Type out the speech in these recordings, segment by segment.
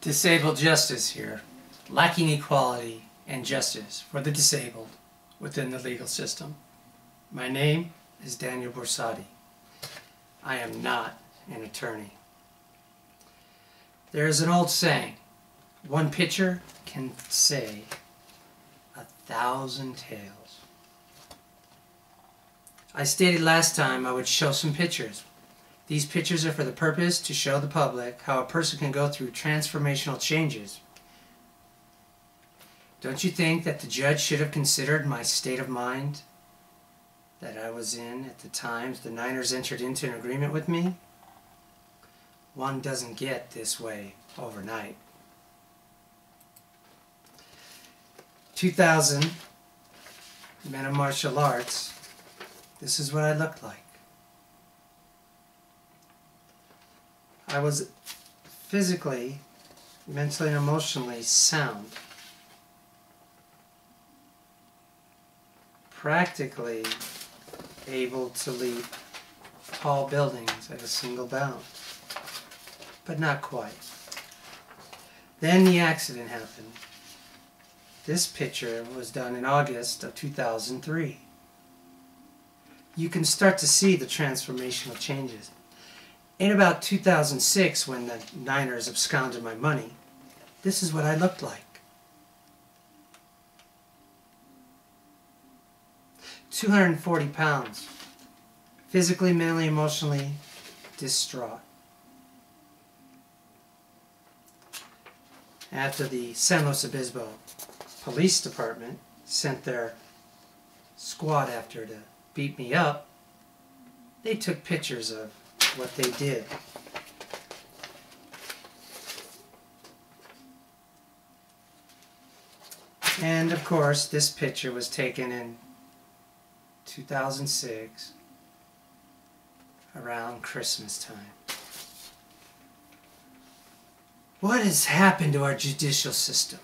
Disabled justice here, lacking equality and justice for the disabled within the legal system. My name is Daniel Borsati. I am not an attorney. There is an old saying, one picture can say 1,000 tales. I stated last time I would show some pictures. These pictures are for the purpose to show the public how a person can go through transformational changes. Don't you think that the judge should have considered my state of mind that I was in at the time the Niners entered into an agreement with me? One doesn't get this way overnight. 2000, men of martial arts, this is what I looked like. I was physically, mentally, and emotionally sound. Practically able to leap tall buildings at a single bound. But not quite. Then the accident happened. This picture was done in August of 2003. You can start to see the transformational changes. In about 2006, when the Niners absconded my money, this is what I looked like. 240 pounds, physically, mentally, emotionally distraught. After the San Luis Obispo Police Department sent their squad after to beat me up, they took pictures of what they did. And of course, this picture was taken in 2006, around Christmas time. What has happened to our judicial system?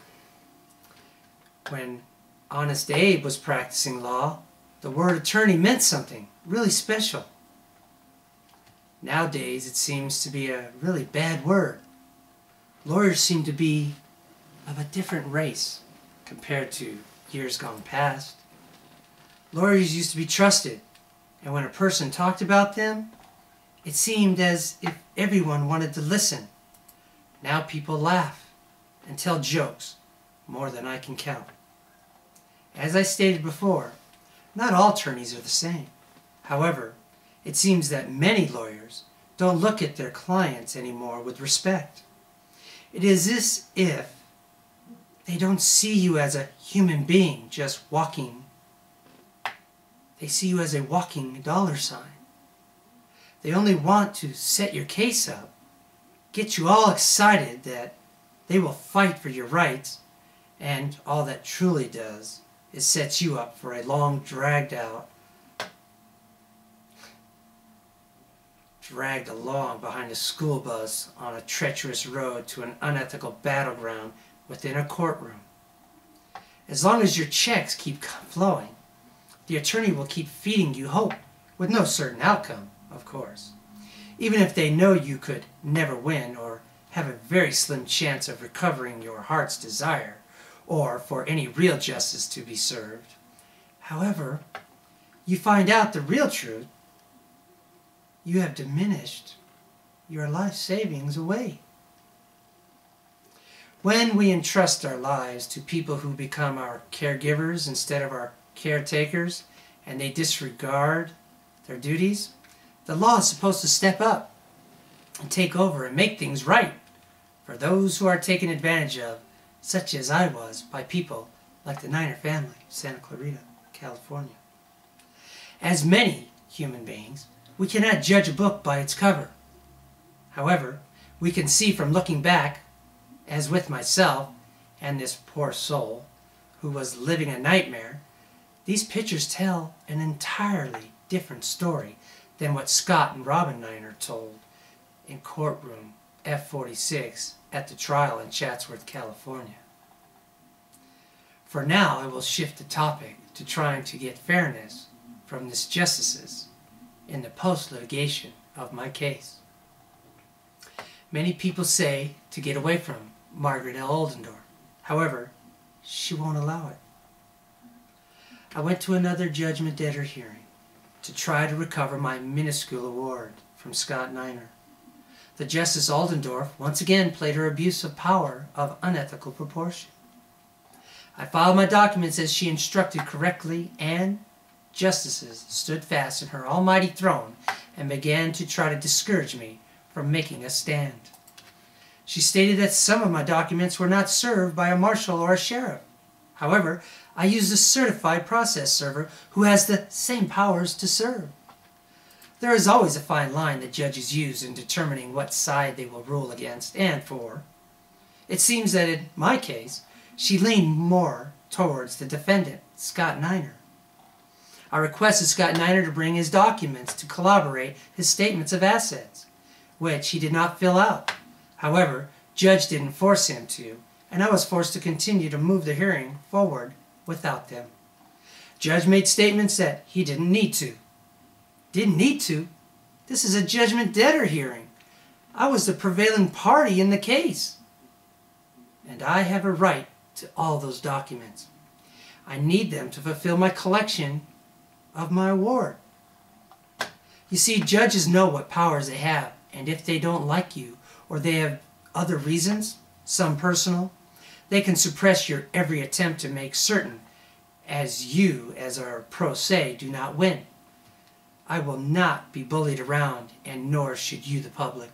When Honest Abe was practicing law, the word attorney meant something really special. Nowadays, it seems to be a really bad word. Lawyers seem to be of a different race compared to years gone past. Lawyers used to be trusted, and when a person talked about them, it seemed as if everyone wanted to listen. Now people laugh and tell jokes more than I can count. As I stated before, not all attorneys are the same. However, it seems that many lawyers don't look at their clients anymore with respect. It is as if they don't see you as a human being just walking. They see you as a walking dollar sign. They only want to set your case up, get you all excited that they will fight for your rights, and all that truly does is set you up for a long, dragged along behind a school bus on a treacherous road to an unethical battleground within a courtroom. As long as your checks keep flowing, the attorney will keep feeding you hope, with no certain outcome, of course. Even if they know you could never win or have a very slim chance of recovering your heart's desire, or for any real justice to be served. However, you find out the real truth, you have diminished your life savings away. When we entrust our lives to people who become our caregivers instead of our caretakers, and they disregard their duties, the law is supposed to step up and take over and make things right for those who are taken advantage of, such as I was, by people like the Niner family, Santa Clarita, California. As many human beings, we cannot judge a book by its cover. However, we can see from looking back, as with myself and this poor soul who was living a nightmare, these pictures tell an entirely different story than what Scott and Robin Niner told in courtroom F46 at the trial in Chatsworth, California. For now, I will shift the topic to trying to get fairness from the justices in the post-litigation of my case. Many people say to get away from Margaret L. Oldendorf. However, she won't allow it. I went to another judgment debtor hearing to try to recover my minuscule award from Scott Niner. The Justice Oldendorf once again played her abuse of power of unethical proportion. I filed my documents as she instructed correctly, and justices stood fast in her almighty throne and began to try to discourage me from making a stand. She stated that some of my documents were not served by a marshal or a sheriff. However, I used a certified process server who has the same powers to serve. There is always a fine line that judges use in determining what side they will rule against and for. It seems that in my case, she leaned more towards the defendant, Scott Niner. I requested Scott Niner to bring his documents to corroborate his statements of assets, which he did not fill out. However, Judge didn't force him to, and I was forced to continue to move the hearing forward without them. Judge made statements that he didn't need to. Didn't need to? This is a judgment debtor hearing. I was the prevailing party in the case. And I have a right to all those documents. I need them to fulfill my collection of my award. You see, judges know what powers they have, and if they don't like you, or they have other reasons, some personal, they can suppress your every attempt to make certain as you, as our pro se, do not win. I will not be bullied around, and nor should you, the public.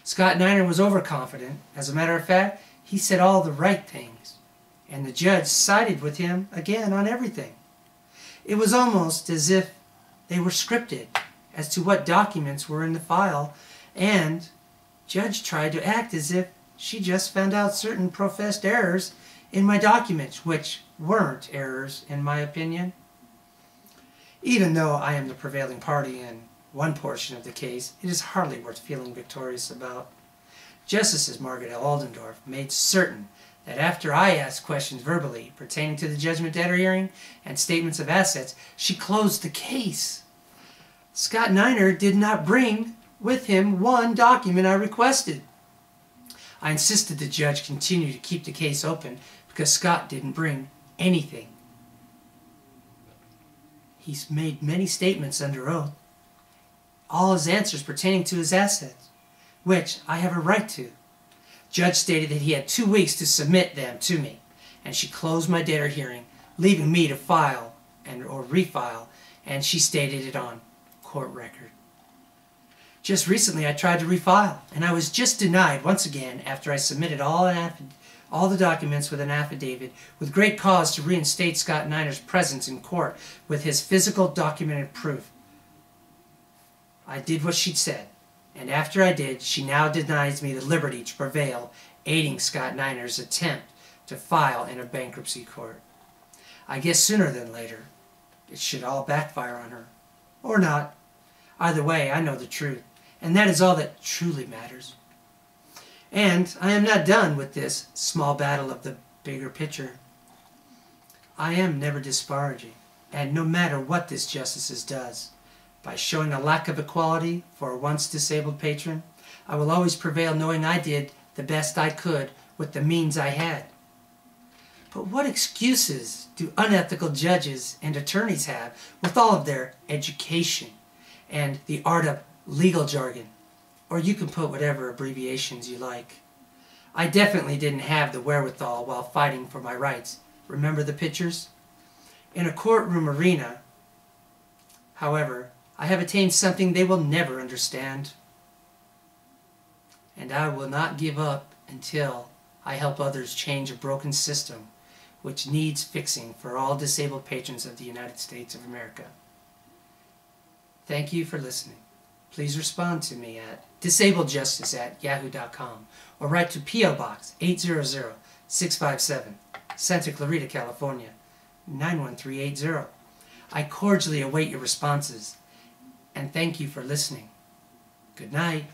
Scott Niner was overconfident. As a matter of fact, he said all the right things, and the judge sided with him again on everything. It was almost as if they were scripted as to what documents were in the file, and Judge tried to act as if she just found out certain professed errors in my documents, which weren't errors in my opinion. Even though I am the prevailing party in one portion of the case, it is hardly worth feeling victorious about. Justices Margaret L. Oldendorf made certain that after I asked questions verbally pertaining to the judgment debtor hearing and statements of assets, she closed the case. Scott Niner did not bring with him one document I requested. I insisted the judge continue to keep the case open because Scott didn't bring anything. He's made many statements under oath, all his answers pertaining to his assets, which I have a right to. Judge stated that he had 2 weeks to submit them to me, and she closed my debtor hearing, leaving me to file or refile, and she stated it on court record. Just recently I tried to refile, and I was just denied once again after I submitted all the documents with an affidavit with great cause to reinstate Scott Niner's presence in court with his physical documented proof. I did what she'd said, and after I did, she now denies me the liberty to prevail, aiding Scott Niner's attempt to file in a bankruptcy court. I guess sooner than later, it should all backfire on her. Or not. Either way, I know the truth, and that is all that truly matters. And I am not done with this small battle of the bigger picture. I am never disparaging, and no matter what this justice does, by showing a lack of equality for a once disabled patron, I will always prevail knowing I did the best I could with the means I had. But what excuses do unethical judges and attorneys have with all of their education and the art of legal jargon? Or you can put whatever abbreviations you like. I definitely didn't have the wherewithal while fighting for my rights. Remember the pictures? In a courtroom arena, however, I have attained something they will never understand. And I will not give up until I help others change a broken system which needs fixing for all disabled patrons of the United States of America. Thank you for listening. Please respond to me at DisabledJustice@yahoo.com or write to P.O. Box 800-657, Santa Clarita, California, 91380. I cordially await your responses, and thank you for listening. Good night.